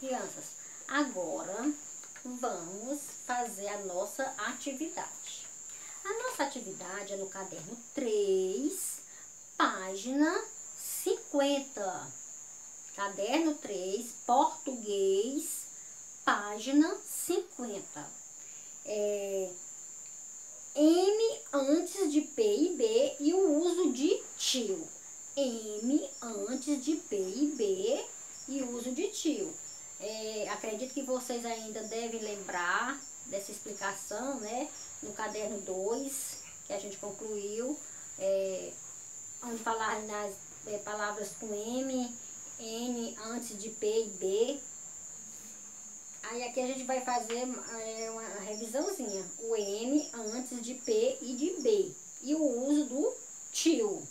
Crianças, agora vamos fazer a nossa atividade. A nossa atividade é no caderno 3, página 50. Caderno 3, português, página 50. M antes de P e B e o uso de tio. M antes de P e B e o uso de tio. Acredito que vocês ainda devem lembrar dessa explicação, né? No caderno 2, que a gente concluiu, onde falar nas palavras com M, N antes de P e B. Aí aqui a gente vai fazer uma revisãozinha. O M antes de P e de B. E o uso do tio.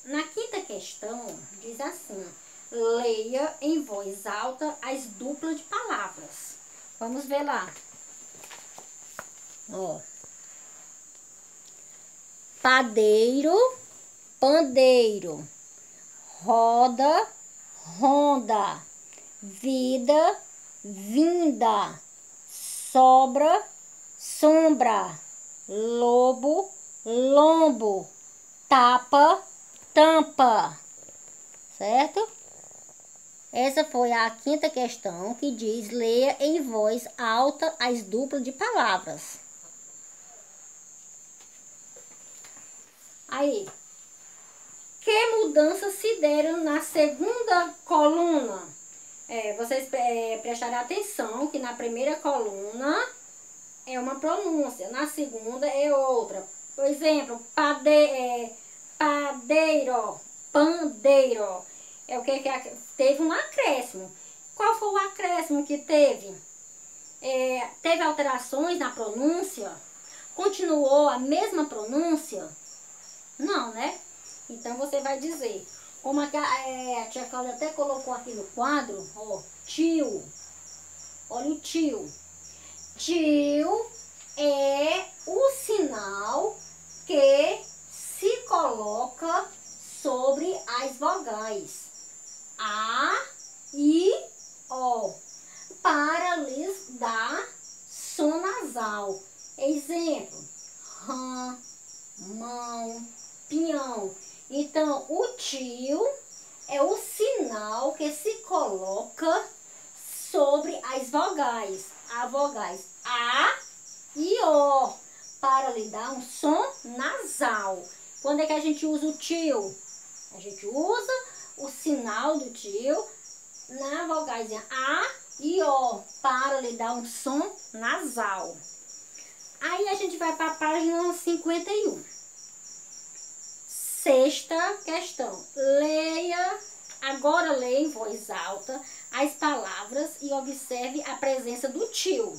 Na quinta questão, diz assim: leia em voz alta as duplas de palavras. Vamos ver lá. Ó. Padeiro, pandeiro. Roda, ronda. Vida, vinda. Sobra, sombra. Lobo, lombo. Tapa, tampa. Certo? Essa foi a quinta questão que diz: leia em voz alta as duplas de palavras. Aí, que mudanças se deram na segunda coluna? Vocês prestarem atenção que na primeira coluna é uma pronúncia, na segunda é outra. Por exemplo, padeiro, pandeiro. É o que teve um acréscimo. Qual foi o acréscimo que teve? Teve alterações na pronúncia? Continuou a mesma pronúncia? Não, né? Então você vai dizer, como a tia Cláudia até colocou aqui no quadro, ó, tio. Olha o tio. Tio é o sinal que se coloca sobre as vogais A, I, O, para lhes dar som nasal. Exemplo: rã, mão, pinhão. Então, o tio é o sinal que se coloca sobre as vogais. As vogais A e O, para lhe dar um som nasal. Quando é que a gente usa o tio? A gente usa o sinal do tio na vogaizinha A e O, para lhe dar um som nasal. Aí a gente vai para a página 51. Sexta questão. Agora leia em voz alta as palavras e observe a presença do tio.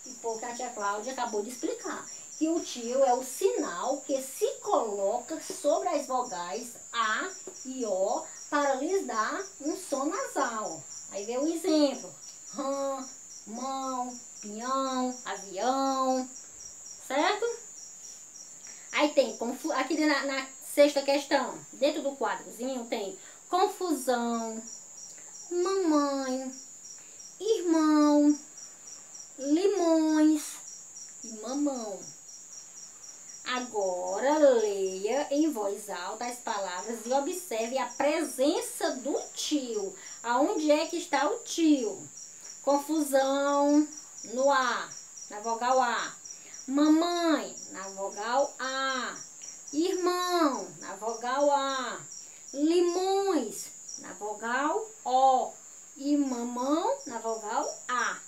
E foi o que a tia Cláudia acabou de explicar. Que o tio é o sinal que se coloca sobre as vogais A e O para lhes dar um som nasal. Aí vem o exemplo: rã, mão, pinhão, avião. Certo? Aí tem, aqui na sexta questão, dentro do quadrozinho tem confusão, mamãe, irmão, limões e mamão. Agora leia em voz alta as palavras e observe a presença do tio. Aonde é que está o tio? Confusão no A, na vogal A. Mamãe, na vogal A. Irmão, na vogal A. Limões, na vogal O. E mamão, na vogal A.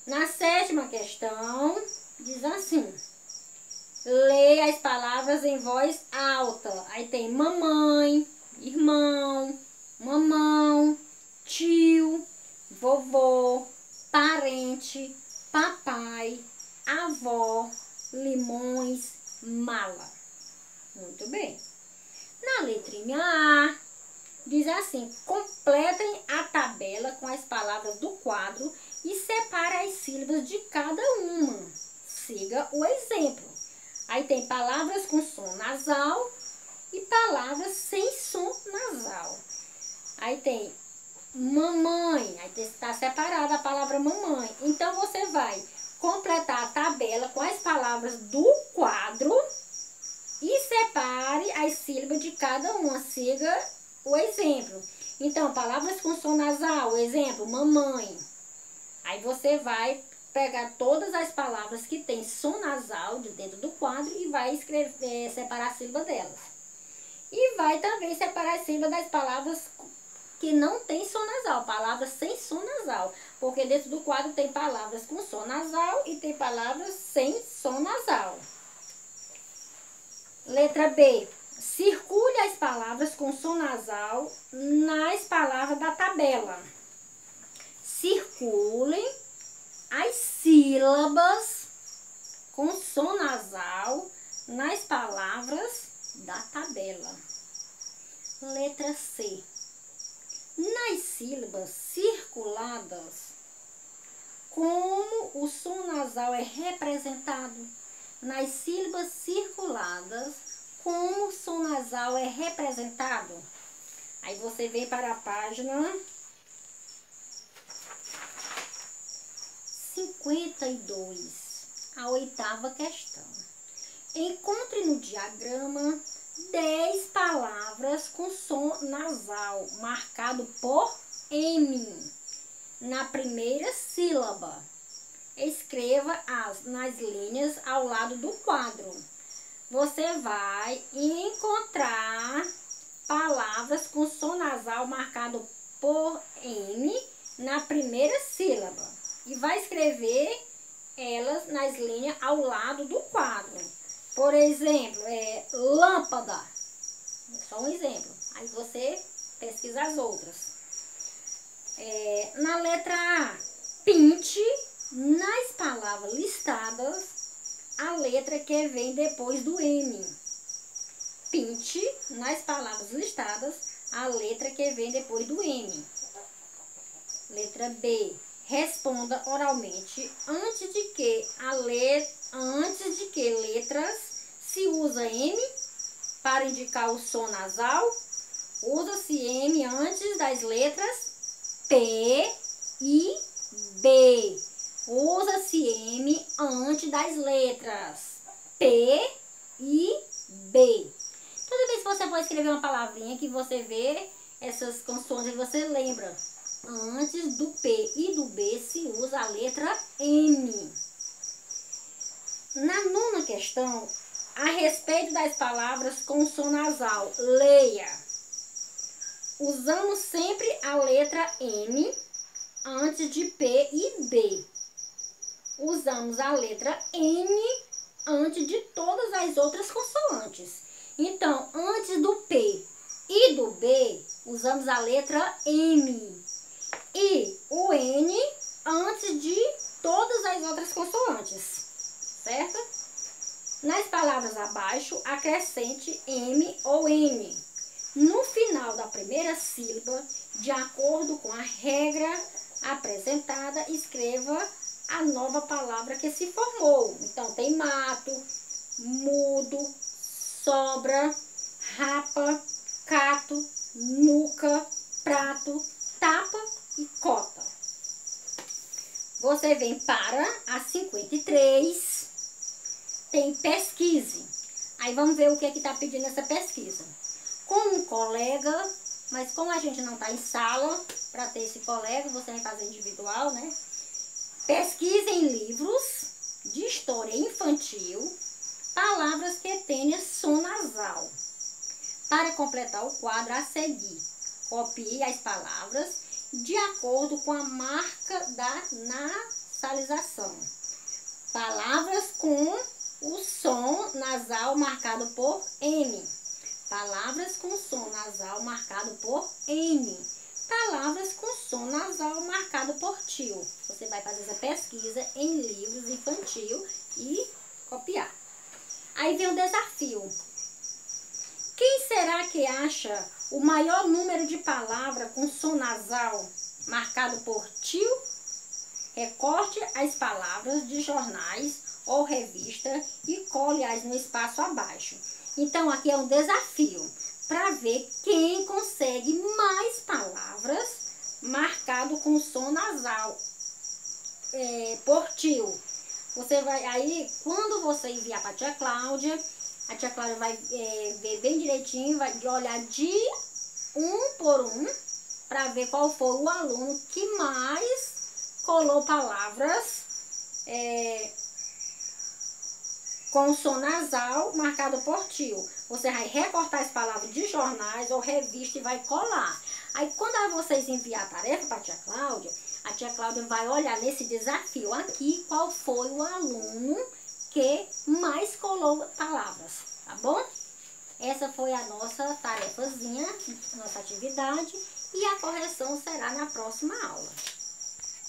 Na sétima questão, diz assim: leia as palavras em voz alta. Aí tem mamãe, irmão, mamão, tio, vovô, parente, papai, avó, limões, mala. Muito bem. Na letrinha A, diz assim: completem a tabela com as palavras do quadro e separe as sílabas de cada uma. Siga o exemplo. Aí tem palavras com som nasal e palavras sem som nasal. Aí tem mamãe. Aí está separada a palavra mamãe. Então, você vai completar a tabela com as palavras do quadro e separe as sílabas de cada uma. Siga o exemplo. Então, palavras com som nasal, exemplo, mamãe. Aí você vai pegar todas as palavras que tem som nasal de dentro do quadro e vai escrever, separar a sílaba delas. E vai também separar a sílaba das palavras que não tem som nasal, palavras sem som nasal. Porque dentro do quadro tem palavras com som nasal e tem palavras sem som nasal. Letra B. Circule as palavras com som nasal nas palavras da tabela. Circulem as sílabas com som nasal nas palavras da tabela. Letra C. Nas sílabas circuladas, como o som nasal é representado? Nas sílabas circuladas, como o som nasal é representado? Aí você vem para a página 52, a 8ª questão. Encontre no diagrama 10 palavras com som nasal, marcado por M, na primeira sílaba. Escreva nas linhas ao lado do quadro. Você vai encontrar palavras com som nasal marcado por M na primeira sílaba. E vai escrever elas nas linhas ao lado do quadro. Por exemplo, lâmpada. É só um exemplo. Aí você pesquisa as outras. Na letra A, pinte nas palavras listadas a letra que vem depois do M. Pinte nas palavras listadas a letra que vem depois do M. Letra B. Responda oralmente antes de que letras se usa M para indicar o som nasal. Usa-se M antes das letras P e B. Usa-se M antes das letras P e B. Toda vez que você for escrever uma palavrinha que você vê essas consoantes, você lembra. Antes do P e do B se usa a letra M. Na 9ª questão, a respeito das palavras com som nasal, leia. Usamos sempre a letra M antes de P e B. Usamos a letra N antes de todas as outras consoantes. Então, antes do P e do B, usamos a letra M. E o N antes de todas as outras consoantes, certo? Nas palavras abaixo, acrescente M ou N. No final da primeira sílaba, de acordo com a regra apresentada, escreva a nova palavra que se formou. Então, tem mato, mudo, sobra, rapa, cato, nuca, prato, tapa e cota. Você vem para a 53, tem pesquise. Aí vamos ver o que é que está pedindo essa pesquisa. Com um colega, mas como a gente não está em sala para ter esse colega, você vai fazer individual, né? Pesquise em livros de história infantil palavras que tenham som nasal. Para completar o quadro a seguir, copie as palavras de acordo com a marca da nasalização. Palavras com o som nasal marcado por M. Palavras com som nasal marcado por N. Palavras com som nasal marcado por tio. Você vai fazer essa pesquisa em livros infantil e copiar. Aí vem o desafio. Quem será que acha o maior número de palavras com som nasal marcado por tio? Recorte as palavras de jornais ou revista e cole-as no espaço abaixo. Então, aqui é um desafio para ver quem consegue mais palavras com som nasal, por tio. Você vai, aí, quando você enviar para a tia Cláudia vai ver bem direitinho, vai olhar de um por um, para ver qual foi o aluno que mais colou palavras com som nasal marcado por tio. Você vai recortar as palavras de jornais ou revista e vai colar. Aí quando vocês enviar a tarefa para a tia Cláudia vai olhar nesse desafio aqui qual foi o aluno que mais colou palavras, tá bom? Essa foi a nossa tarefazinha, nossa atividade, e a correção será na próxima aula.